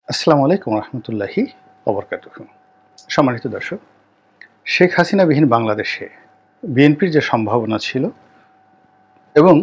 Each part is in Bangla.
আসসালামু আলাইকুম রহমতুল্লাহি ওবরকাতুহু। সম্মানিত দর্শক, শেখ হাসিনাবিহীন বাংলাদেশে বিএনপির যে সম্ভাবনা ছিল এবং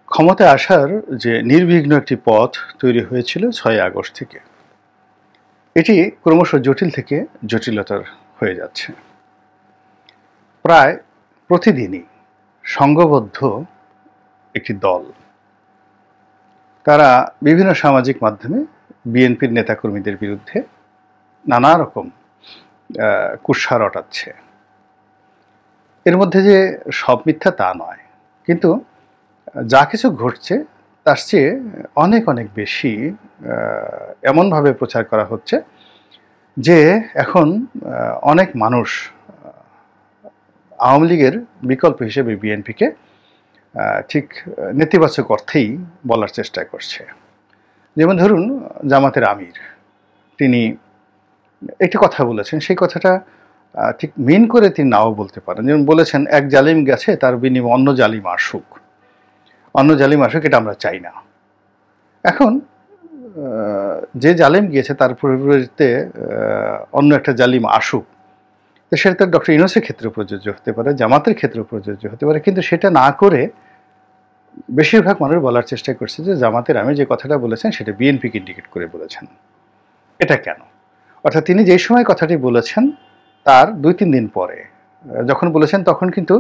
ক্ষমতায় আসার যে নির্বিঘ্ন একটি পথ তৈরি হয়েছিল 6 আগস্ট থেকে, এটি ক্রমশ জটিল থেকে জটিলতর হয়ে যাচ্ছে। প্রায় প্রতিদিনই সংঘবদ্ধ একটি দল তারা বিভিন্ন সামাজিক মাধ্যমে বিএনপির নেতাকর্মীদের বিরুদ্ধে নানা রকম কুৎসা রটাচ্ছে। এর মধ্যে যে সব মিথ্যা তা নয়, কিন্তু যা কিছু ঘটছে তার চেয়ে অনেক অনেক বেশি এমনভাবে প্রচার করা হচ্ছে যে এখন অনেক মানুষ আওয়ামী লীগের বিকল্প হিসেবে বিএনপিকে ঠিক নেতিবাচক অর্থেই বলার চেষ্টা করছে। যেমন ধরুন, জামাতের আমির তিনি একটি কথা বলেছেন, সেই কথাটা ঠিক মিন করে তিনি নাও বলতে পারেন। যেমন বলেছেন, এক জালিম গেছে, তার বিনিময়ে অন্য জালিম আসুক, এটা আমরা চাই না। এখন যে জালিম গিয়েছে তার পরিবর্তে অন্য একটা জালিম আসুক, তো সেটা ডক্টর ইউনূসের ক্ষেত্রে প্রযোজ্য হতে পারে, জামাতের ক্ষেত্রে প্রযোজ্য হতে পারে, কিন্তু সেটা না করে বেশিরভাগ মানুষ বলার চেষ্টা করছে যে জামাতের আমির যে কথাটা বলেছেন সেটা বিএনপিকে ইন্ডিকেট করে বলেছেন। এটা কেন? অর্থাৎ তিনি যেই সময় কথাটি বলেছেন তার 2-3 দিন পরে যখন বলেছেন, তখন কিন্তু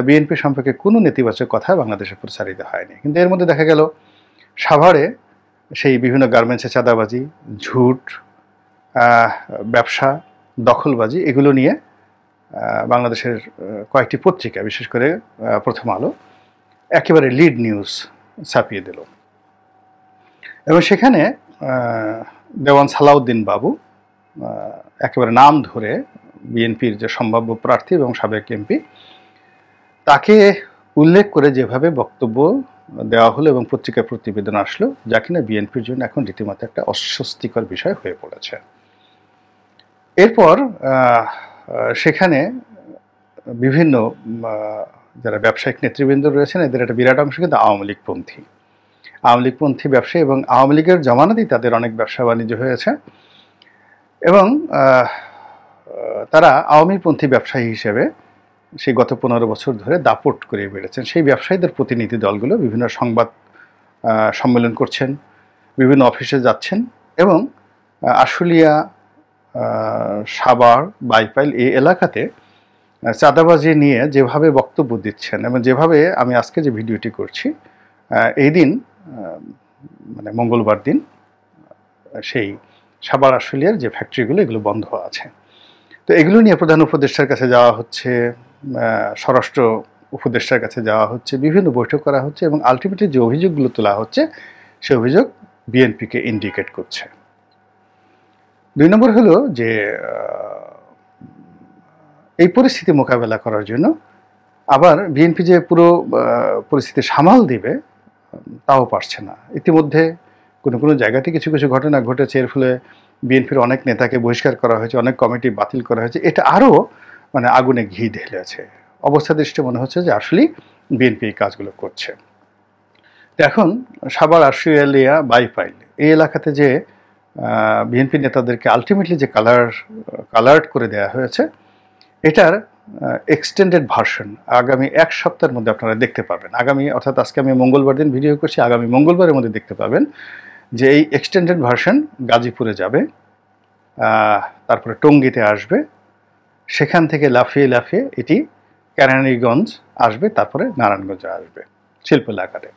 বিএনপি সম্পর্কে কোনো নেতিবাচক কথা বাংলাদেশে প্রচারিত হয়নি। কিন্তু এর মধ্যে দেখা গেল সাভারে সেই বিভিন্ন গার্মেন্টসে চাঁদাবাজি, ঝুট, ব্যবসা, দখলবাজি, এগুলো নিয়ে বাংলাদেশের কয়েকটি পত্রিকা, বিশেষ করে প্রথম আলো, একেবারে লিড নিউজ ছাপিয়ে দিল। এবং সেখানে দেওয়ান সালাউদ্দিন বাবু একেবারে নাম ধরে বিএনপির যে সম্ভাব্য প্রার্থী এবং সাবেক এমপি, তাকে উল্লেখ করে যেভাবে বক্তব্য দেওয়া হলো এবং পত্রিকার প্রতিবেদন আসলো, যা কিনা বিএনপির জন্য এখন রীতিমতো একটা অস্বস্তিকর বিষয় হয়ে পড়েছে। এরপর সেখানে বিভিন্ন যারা ব্যবসায়িক নেতৃবৃন্দ রয়েছেন, এদের একটা বিরাট অংশ কিন্তু আওয়ামী লীগপন্থী ব্যবসায়ী, এবং আওয়ামী লীগের জমানাতেই তাদের অনেক ব্যবসা বাণিজ্য হয়েছে এবং তারা আওয়ামীপন্থী ব্যবসায়ী হিসেবে সেই গত 15 বছর ধরে দাপট করে বেড়েছেন। সেই ব্যবসায়ীদের প্রতিনিধি দলগুলো বিভিন্ন সংবাদ সম্মেলন করছেন, বিভিন্ন অফিসে যাচ্ছেন এবং আশুলিয়া, সাভার, বাইপাইল এই এলাকাতে চাঁদাবাজি নিয়ে যেভাবে বক্তব্য দিচ্ছেন এবং যেভাবে আমি আজকে যে ভিডিওটি করছি, এই দিন মানে মঙ্গলবার দিন সেই সাভার আশুলিয়ার যে ফ্যাক্টরিগুলো, এগুলো বন্ধ আছে। তো এগুলো নিয়ে প্রধান উপদেষ্টার কাছে যাওয়া হচ্ছে, স্বরাষ্ট্র উপদেষ্টার কাছে যাওয়া হচ্ছে, বিভিন্ন বৈঠক করা হচ্ছে এবং আলটিমেটলি যে অভিযোগগুলো তোলা হচ্ছে সে অভিযোগ বিএনপিকে ইন্ডিকেট করছে। 2 নম্বর হলো যে এই পরিস্থিতি মোকাবেলা করার জন্য আবার বিএনপি যে পুরো পরিস্থিতি সামাল দিবে তাও পারছে না। ইতিমধ্যে কোনো জায়গাতে কিছু ঘটনা ঘটেছে, এর ফলে বিএনপির অনেক নেতাকে বহিষ্কার করা হয়েছে, অনেক কমিটি বাতিল করা হয়েছে। এটা আরও মানে আগুনে ঘি ঢেলেছে। অবস্থা দৃষ্টি মনে হচ্ছে যে আসলেই বিএনপি এই কাজগুলো করছে। তো এখন সাভার, আশুলিয়া, বাইপাইল এই এলাকাতে যে বিএনপি নেতাদেরকে আলটিমেটলি যে কালার্ড করে দেওয়া হয়েছে, এটার এক্সটেন্ডেড ভার্সন আগামী 1 সপ্তাহের মধ্যে আপনারা দেখতে পাবেন। অর্থাৎ আজকে আমি মঙ্গলবার দিন ভিডিও করছি, আগামী মঙ্গলবারের মধ্যে দেখতে পাবেন যে এই এক্সটেন্ডেড ভার্সন গাজীপুরে যাবে, তারপরে টঙ্গীতে আসবে, সেখান থেকে লাফিয়ে এটি কেরানীগঞ্জ আসবে, তারপরে নারায়ণগঞ্জে আসবে শিল্প এলাকাতে।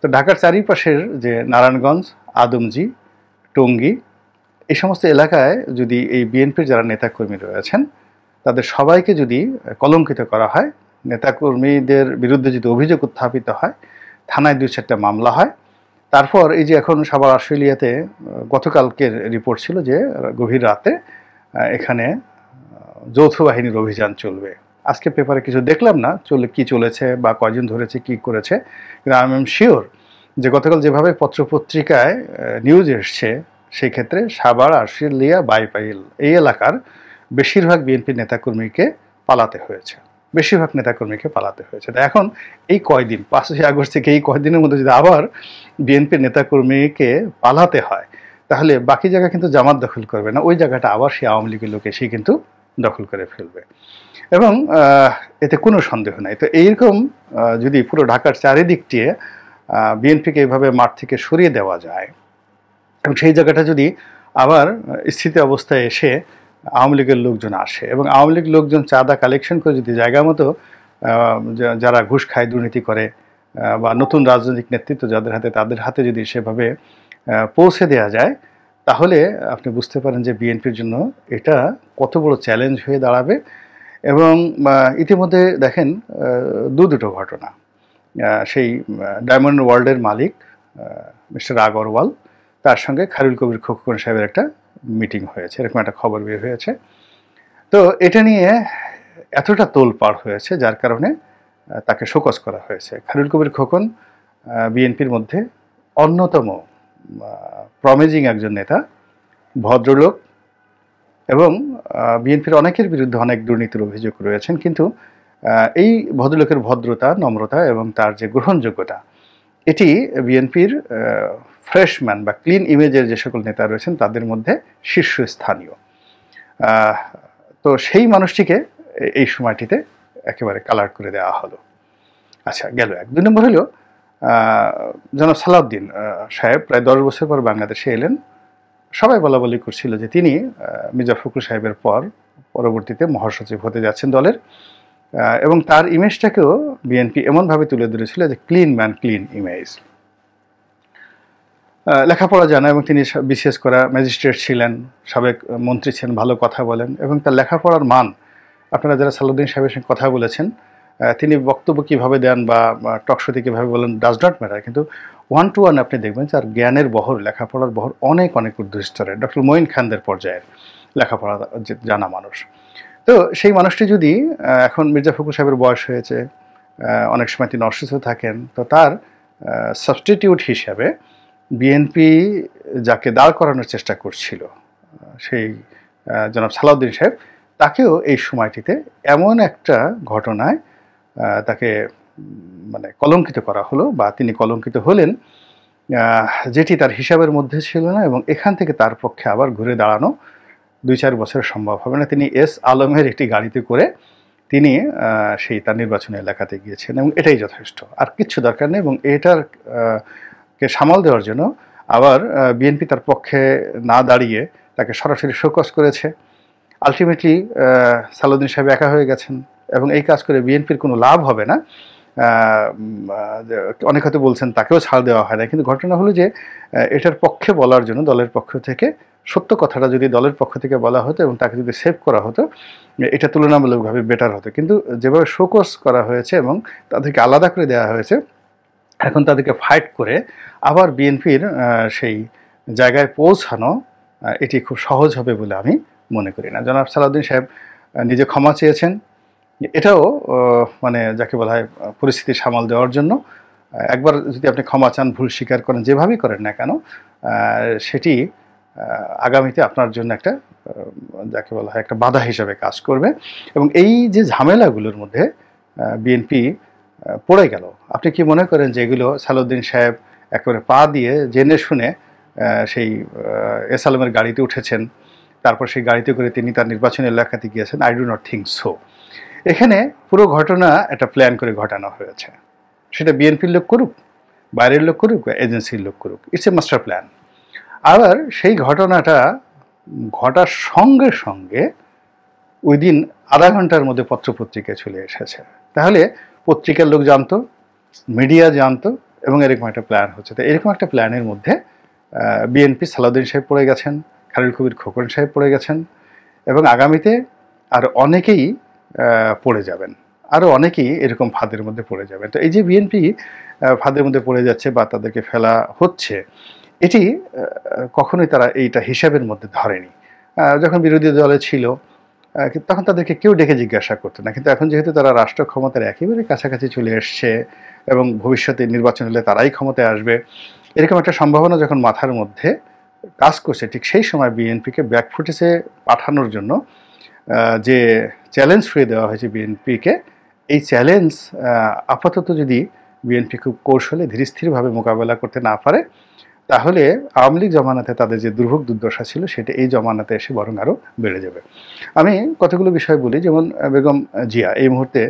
তো ঢাকার চারিপাশের যে নারায়ণগঞ্জ, আদমজি, টঙ্গী এই সমস্ত এলাকায় যদি এই বিএনপির যারা নেতাকর্মী রয়েছেন তাদের সবাইকে যদি কলঙ্কিত করা হয়, নেতাকর্মীদের বিরুদ্ধে যদি অভিযোগ উত্থাপিত হয়, থানায় 2-4টা মামলা হয়, তারপর এই যে এখন সাভার আশুলিয়াতে গতকালকের রিপোর্ট ছিল যে গভীর রাতে এখানে যৌথ বাহিনীর অভিযান চলবে। আজকে পেপারে কিছু দেখলাম না কি চলেছে বা কয়জন ধরেছে, কি করেছে, কিন্তু আই এম শিওর যে গতকাল যেভাবে পত্রপত্রিকায় নিউজ এসছে, সেই ক্ষেত্রে সাভার, আশুলিয়া, বাইপাইল এই এলাকার বেশিরভাগ বিএনপি নেতাকর্মীকে পালাতে হয়েছে। এখন এই কয়দিন, 5ই আগস্ট থেকে এই কয়দিনের মধ্যে যদি আবার বিএনপির নেতাকর্মীকে পালাতে হয়, তাহলে বাকি জায়গা কিন্তু জামাত দখল করবে না, ওই জায়গাটা আবার সেই আওয়ামী লীগের লোক এসেই কিন্তু দখল করে ফেলবে। এবং এতে কোনো সন্দেহ নাই। তো এইরকম যদি পুরো ঢাকার চারিদিকটি বিএনপিকে এইভাবে মাঠ থেকে সরিয়ে দেওয়া যায় এবং সেই জায়গাটা যদি আবার স্থিতি অবস্থায় এসে আওয়ামী লীগের লোকজন আসে এবং আওয়ামী লীগ লোকজন চাঁদা কালেকশন করে যদি জায়গা মতো যারা ঘুষ খায়, দুর্নীতি করে, বা নতুন রাজনৈতিক নেতৃত্ব যাদের হাতে, তাদের হাতে যদি সেভাবে পৌঁছে দেওয়া যায়, তাহলে আপনি বুঝতে পারেন যে বিএনপির জন্য এটা কত বড় চ্যালেঞ্জ হয়ে দাঁড়াবে। এবং ইতিমধ্যে দেখেন দুটো ঘটনা, সেই ডায়মন্ড ওয়ার্ল্ডের মালিক মিস্টার আগরওয়াল, তার সঙ্গে খায়রুল কবির খোকন সাহেবের একটা মিটিং হয়েছে, এরকম একটা খবর বের হয়েছে। তো এটা নিয়ে এতটা তোলপাড় হয়েছে যার কারণে তাকে শোকজ করা হয়েছে। খায়রুল কবির খোকন বিএনপির মধ্যে অন্যতম প্রমিজিং একজন নেতা, ভদ্রলোক, এবং বিএনপির অনেকের বিরুদ্ধে অনেক দুর্নীতির অভিযোগ রয়েছেন, কিন্তু এই ভদ্রলোকের ভদ্রতা, নম্রতা এবং তার যে গ্রহণযোগ্যতা, এটি বিএনপির ফ্রেশম্যান বা ক্লিন ইমেজের যে সকল নেতা রয়েছেন তাদের মধ্যে শীর্ষস্থানীয়। তো সেই মানুষটিকে এই সময়টিতে একেবারে কালার করে দেওয়া হলো। আচ্ছা, গেল এক। 2 নম্বর হলো জনাব সালাউদ্দিন সাহেব প্রায় 10 বছর পর বাংলাদেশে এলেন। সবাই বলা বলি করছিল যে তিনি মির্জা ফখরুল সাহেবের পরবর্তীতে মহাসচিব হতে যাচ্ছেন দলের, এবং তার ইমেজটাকেও বিএনপি এমনভাবে তুলে ধরেছিল যে ক্লিন ম্যান, ক্লিন ইমেজ। লেখাপড়া জানা এবং তিনি বিশেষ করা ম্যাজিস্ট্রেট ছিলেন, সাবেক মন্ত্রী ছিলেন, ভালো কথা বলেন, এবং তার লেখাপড়ার মান, আপনারা যারা সালাউদ্দিন সাহেবের সঙ্গে কথা বলেছেন, তিনি বক্তব্য কীভাবে দেন বা টকশোতে কীভাবে বলেন ডাজ নট ম্যাটার, কিন্তু 1 to 1 আপনি দেখবেন যার জ্ঞানের বহর, লেখাপড়ার বহর অনেক অনেক ঊর্ধ্বস্তরের, ডক্টর মঈন খানদের পর্যায়ের লেখাপড়া জানা মানুষ। তো সেই মানুষটি যদি এখন মির্জা ফখরুল সাহেবের বয়স হয়েছে, অনেক সময় তিনি অসুস্থ থাকেন, তো তার সাবস্টিটিউট হিসাবে বিএনপি যাকে দাঁড় করানোর চেষ্টা করছিল সেই জনাব সালাউদ্দিন সাহেব, তাকেও এই সময়টিতে এমন একটা ঘটনায় তাকে মানে কলঙ্কিত করা হলো, বা তিনি কলঙ্কিত হলেন, যেটি তার হিসাবের মধ্যে ছিল না, এবং এখান থেকে তার পক্ষে আবার ঘুরে দাঁড়ানো 2-4 বছর সম্ভব হবে না। তিনি এস আলমের একটি গাড়িতে করে তিনি সেই তার নির্বাচনী এলাকাতে গিয়েছেন, এবং এটাই যথেষ্ট, আর কিচ্ছু দরকার নেই। এবং এটার কে সামাল দেওয়ার জন্য আবার বিএনপি তার পক্ষে না দাঁড়িয়ে তাকে সরাসরি শোকজ করেছে। আলটিমেটলি সালাউদ্দিন সাহেব একা হয়ে গেছেন, এবং এই কাজ করে বিএনপির কোনো লাভ হবে না। অনেক হয়তো বলছেন তাকেও ছাড় দেওয়া হয় না, কিন্তু ঘটনা হলো যে এটার পক্ষে বলার জন্য দলের পক্ষ থেকে সত্য কথাটা যদি দলের পক্ষ থেকে বলা হতো এবং তাকে যদি সেভ করা হতো, এটা তুলনামূলকভাবে বেটার হতো। কিন্তু যেভাবে শোকজ করা হয়েছে এবং তাদেরকে আলাদা করে দেওয়া হয়েছে, এখন তাদেরকে ফাইট করে আবার বিএনপির সেই জায়গায় পৌঁছানো এটি খুব সহজ হবে বলে আমি মনে করি না। জনাব সালাউদ্দিন সাহেব নিজে ক্ষমা চেয়েছেন, এটাও মানে যাকে বলা হয় পরিস্থিতি সামাল দেওয়ার জন্য। একবার যদি আপনি ক্ষমা চান, ভুল স্বীকার করেন, যেভাবেই করেন না কেন, সেটি আগামীতে আপনার জন্য একটা যাকে বলা হয় একটা বাধা হিসাবে কাজ করবে। এবং এই যে ঝামেলাগুলোর মধ্যে বিএনপি পড়ে গেল, আপনি কি মনে করেন যে এগুলো সালাউদ্দিন সাহেব একেবারে পা দিয়ে জেনে শুনে সেই এস আলমের গাড়িতে উঠেছেন, তারপর সেই গাড়িতে করে তিনি তার নির্বাচনী এলাকাতে গিয়েছেন? I do not think so. এখানে পুরো ঘটনা একটা প্ল্যান করে ঘটানো হয়েছে, সেটা বিএনপির লোক করুক, বাইরের লোক করুক, বা এজেন্সির লোক করুক, ইটস এ মাস্টার প্ল্যান। আবার সেই ঘটনাটা ঘটার সঙ্গে সঙ্গে ওই দিন আধা ঘন্টার মধ্যে পত্রপত্রিকায় চলে এসেছে। তাহলে পত্রিকার লোক জানতো, মিডিয়া জানতো, এবং এরকম একটা প্ল্যান হচ্ছে। তো এরকম একটা প্ল্যানের মধ্যে বিএনপি সালাউদ্দিন সাহেব পড়ে গেছেন, খায়রুল কবির খোকন সাহেব পড়ে গেছেন, এবং আগামীতে আরও অনেকেই পড়ে যাবেন, আরও অনেকেই এরকম ফাঁদের মধ্যে পড়ে যাবেন। তো এই যে বিএনপি ফাঁদের মধ্যে পড়ে যাচ্ছে বা তাদেরকে ফেলা হচ্ছে, এটি কখনোই তারা এইটা হিসাবের মধ্যে ধরেনি। যখন বিরোধী দলে ছিল তখন তাদেরকে কেউ ডেকে জিজ্ঞাসা করতো না, কিন্তু এখন যেহেতু তারা রাষ্ট্র ক্ষমতার একেবারে কাছাকাছি চলে এসছে এবং ভবিষ্যতে নির্বাচন হলে তারাই ক্ষমতায় আসবে, এরকম একটা সম্ভাবনা যখন মাথার মধ্যে কাজ করছে, ঠিক সেই সময় বিএনপিকে ব্যাকফুটেজে পাঠানোর জন্য যে চ্যালেঞ্জ ছুঁয়ে দেওয়া হয়েছে বিএনপিকে, এই চ্যালেঞ্জ আপাতত যদি বিএনপি খুব কৌশলে ধীরস্থিরভাবে মোকাবেলা করতে না পারে, তাহলে আওয়ামী লীগ জমানাতে তাদের যে দুর্ভোগ দুর্দশা ছিল সেটা এই জমানাতে এসে বরং আরও বেড়ে যাবে। আমি কতগুলো বিষয় বলি, যেমন বেগম জিয়া এই মুহূর্তে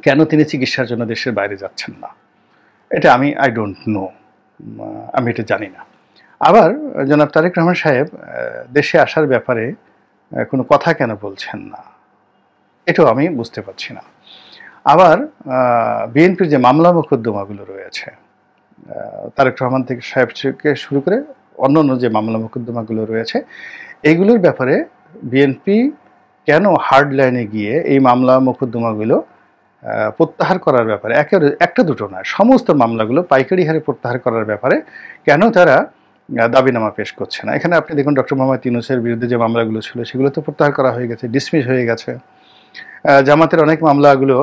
কেন তিনি চিকিৎসার জন্য দেশের বাইরে যাচ্ছেন না, এটা আই ডোন্ট নো, আমি এটা জানি না। আবার জনাব তারেক রহমান সাহেব দেশে আসার ব্যাপারে কোনো কথা কেন বলছেন না, এটাও আমি বুঝতে পারছি না। আবার বিএনপির যে মামলা মোকদ্দমাগুলো রয়েছে, তারেক রহমান থেকে সাহেব থেকে শুরু করে অন্যান্য যে মামলা মোকদ্দমাগুলো রয়েছে, এইগুলোর ব্যাপারে বিএনপি কেন হার্ড লাইনে গিয়ে এই মামলা মোকদ্দমাগুলো প্রত্যাহার করার ব্যাপারে, একটা দুটো নয়, সমস্ত মামলাগুলো পাইকারি হারে প্রত্যাহার করার ব্যাপারে কেন তারা দাবিনামা পেশ করছে না। এখানে আপনি দেখুন ডক্টর মোহাম্মদ ইউনূসের বিরুদ্ধে যে মামলাগুলো ছিল সেগুলো তো প্রত্যাহার করা হয়ে গেছে, ডিসমিস হয়ে গেছে। জামাতের অনেক মামলাগুলো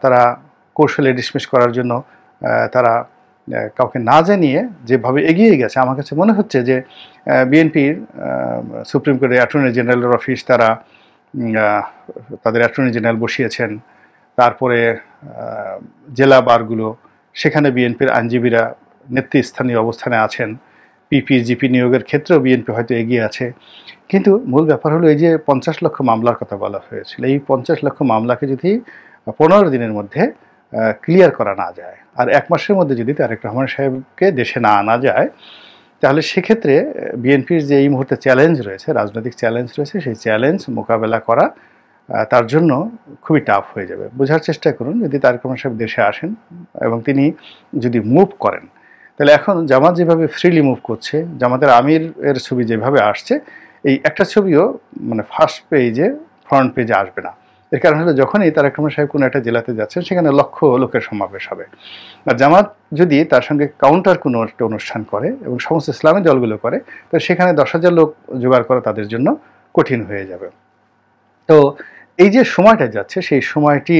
তারা কৌশলে ডিসমিস করার জন্য তারা কাউকে না জানিয়ে যেভাবে এগিয়ে গেছে, আমার কাছে মনে হচ্ছে যে বিএনপির সুপ্রিম কোর্টের অ্যাটর্নি জেনারেলের অফিস তারা তাদের অ্যাটর্নি জেনারেল বসিয়েছেন, তারপরে জেলা বারগুলো সেখানে বিএনপির আইনজীবীরা নেতৃস্থানীয় অবস্থানে আছেন, পিপি জিপি নিয়োগের ক্ষেত্রেও বিএনপি হয়তো এগিয়ে আছে। কিন্তু মূল ব্যাপার হলো এই যে 50 লক্ষ মামলার কথা বলা হয়েছিল, এই 50 লক্ষ মামলাকে যদি 15 দিনের মধ্যে ক্লিয়ার করা না যায়, আর 1 মাসের মধ্যে যদি তারেক রহমান সাহেবকে দেশে না আনা যায়, তাহলে সেক্ষেত্রে বিএনপির যে এই মুহূর্তে চ্যালেঞ্জ রয়েছে, রাজনৈতিক চ্যালেঞ্জ রয়েছে, সেই চ্যালেঞ্জ মোকাবেলা করা তার জন্য খুবই টাফ হয়ে যাবে। বোঝার চেষ্টা করুন, যদি তারেক রহমান সাহেব দেশে আসেন এবং তিনি যদি মুভ করেন, তাহলে এখন জামাত যেভাবে ফ্রিলি মুভ করছে, জামাতের আমির এর ছবি যেভাবে আসছে, এই একটা ছবিও মানে ফার্স্ট পেজে ফ্রন্ট পেজে আসবে না। এর কারণ হলো যখনই তারেক রহমান সাহেব কোনো একটা জেলাতে যাচ্ছেন সেখানে লক্ষ লোকের সমাবেশ হবে, আর জামাত যদি তার সঙ্গে কাউন্টার কোনো একটা অনুষ্ঠান করে এবং সমস্ত ইসলামী দলগুলো করে, তো সেখানে 10,000 লোক জোগাড় করা তাদের জন্য কঠিন হয়ে যাবে। তো এই যে সময়টা যাচ্ছে সেই সময়টি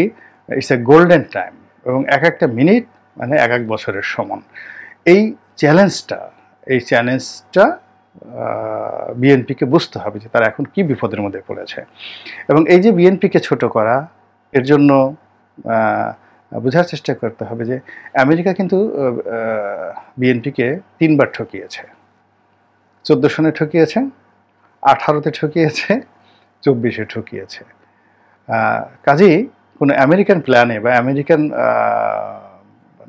ইটস এ গোল্ডেন টাইম, এবং এক একটা মিনিট মানে এক বছরের সমান। এই চ্যালেঞ্জটা বিএনপিকে বুঝতে হবে যে তারা এখন কি বিপদের মধ্যে পড়েছে, এবং এই যে বিএনপিকে ছোট করা, এর জন্য বোঝার চেষ্টা করতে হবে যে আমেরিকা কিন্তু বিএনপিকে 3বার ঠকিয়েছে। 14 সনে ঠকিয়েছে, 18-তে ঠকিয়েছে, 24-এ ঠকিয়েছে। কাজেই কোনো আমেরিকান প্ল্যানে বা আমেরিকান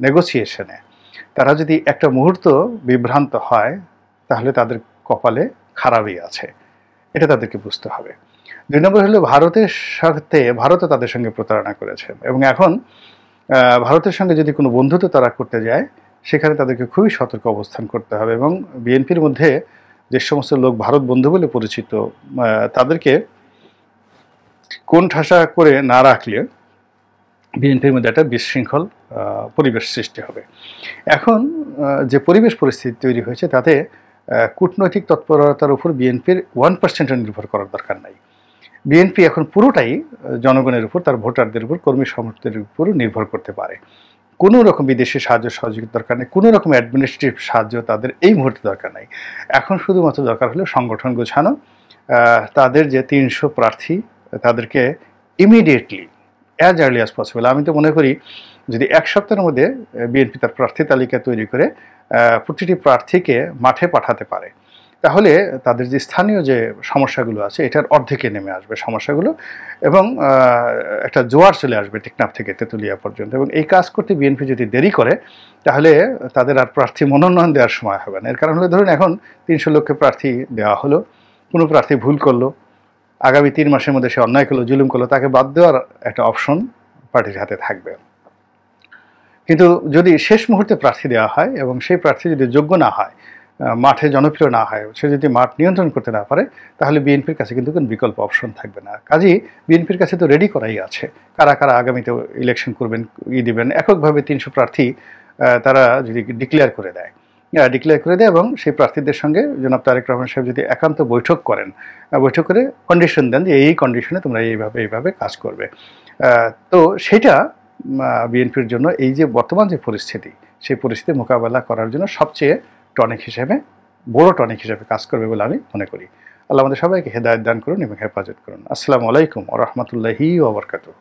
নেগোসিয়েশনে তারা যদি একটা মুহূর্ত বিভ্রান্ত হয়, তাহলে তাদের কপালে খারাপই আছে, এটা তাদেরকে বুঝতে হবে। 2 নম্বর হলো ভারতও তাদের সঙ্গে প্রতারণা করেছে, এবং এখন ভারতের সঙ্গে যদি কোনো বন্ধুত্ব তারা করতে যায়, সেখানে তাদেরকে খুবই সতর্ক অবস্থান করতে হবে। এবং বিএনপির মধ্যে যে সমস্ত লোক ভারত বন্ধু বলে পরিচিত, তাদেরকে কোণঠাসা করে না রাখলে বিএনপির মধ্যে একটা বিশৃঙ্খল পরিবেশ সৃষ্টি হবে। এখন যে পরিবেশ পরিস্থিতি তৈরি হয়েছে, তাতে কূটনৈতিক তৎপরতার উপর বিএনপির 1% নির্ভর করার দরকার নাই। বিএনপি এখন পুরোটাই জনগণের উপর, তার ভোটারদের উপর, কর্মী সমর্থকদের উপর নির্ভর করতে পারে। কোনো রকম বিদেশি সাহায্য সহযোগিতার দরকার নেই, কোনো রকম অ্যাডমিনিস্ট্রেটিভ সাহায্য তাদের এই মুহূর্তে দরকার নাই। এখন শুধুমাত্র দরকার হলো সংগঠন গোছানো, তাদের যে 300 প্রার্থী তাদেরকে immediately as early as possible, আমি তো মনে করি যদি 1 সপ্তাহের মধ্যে বিএনপি তার প্রার্থী তালিকা তৈরি করে প্রতিটি প্রার্থীকে মাঠে পাঠাতে পারে, তাহলে তাদের যে স্থানীয় যে সমস্যাগুলো আছে এটার অর্ধেকে নেমে আসবে সমস্যাগুলো, এবং একটা জোয়ার চলে আসবে টেকনাফ থেকে তেঁতুলিয়া পর্যন্ত। এবং এই কাজ করতে বিএনপি যদি দেরি করে, তাহলে তাদের আর প্রার্থী মনোনয়ন দেওয়ার সময় হবে না। এর কারণ হলো ধরুন এখন 300 লোককে প্রার্থী দেওয়া হলো, কোনো প্রার্থী ভুল করলো, আগামী 3 মাসের মধ্যে সে অন্যায় করলো, জুলুম করলো, তাকে বাদ দেওয়ার একটা অপশন পার্টির হাতে থাকবে। কিন্তু যদি শেষ মুহূর্তে প্রার্থী দেওয়া হয় এবং সেই প্রার্থী যদি যোগ্য না হয়, মাঠে জনপ্রিয় না হয়, সে যদি মাঠ নিয়ন্ত্রণ করতে না পারে, তাহলে বিএনপির কাছে কিন্তু কোনো বিকল্প অপশন থাকবে না। কাজেই বিএনপির কাছে তো রেডি করাই আছে, কারা কারা আগামীতে ইলেকশন করবেন, দিবেন। এককভাবে 300 প্রার্থী তারা যদি ডিক্লেয়ার করে দেয় এবং সেই প্রার্থীদের সঙ্গে জনাব তারেক রহমান সাহেব যদি একান্ত বৈঠক করেন, বৈঠক করে কন্ডিশন দেন যে এই কন্ডিশনে তোমরা এইভাবে কাজ করবে, তো সেটা বিএনপির জন্য এই যে বর্তমান যে পরিস্থিতি, সেই পরিস্থিতি মোকাবেলা করার জন্য সবচেয়ে বড় টনিক হিসেবে কাজ করবে বলে আমি মনে করি। আল্লাহ আমাদের সবাইকে হেদায়েত দান করুন এবং হেফাজত করুন। আসসালামু আলাইকুম ওয়া রাহমাতুল্লাহি ওয়া বারাকাতুহু।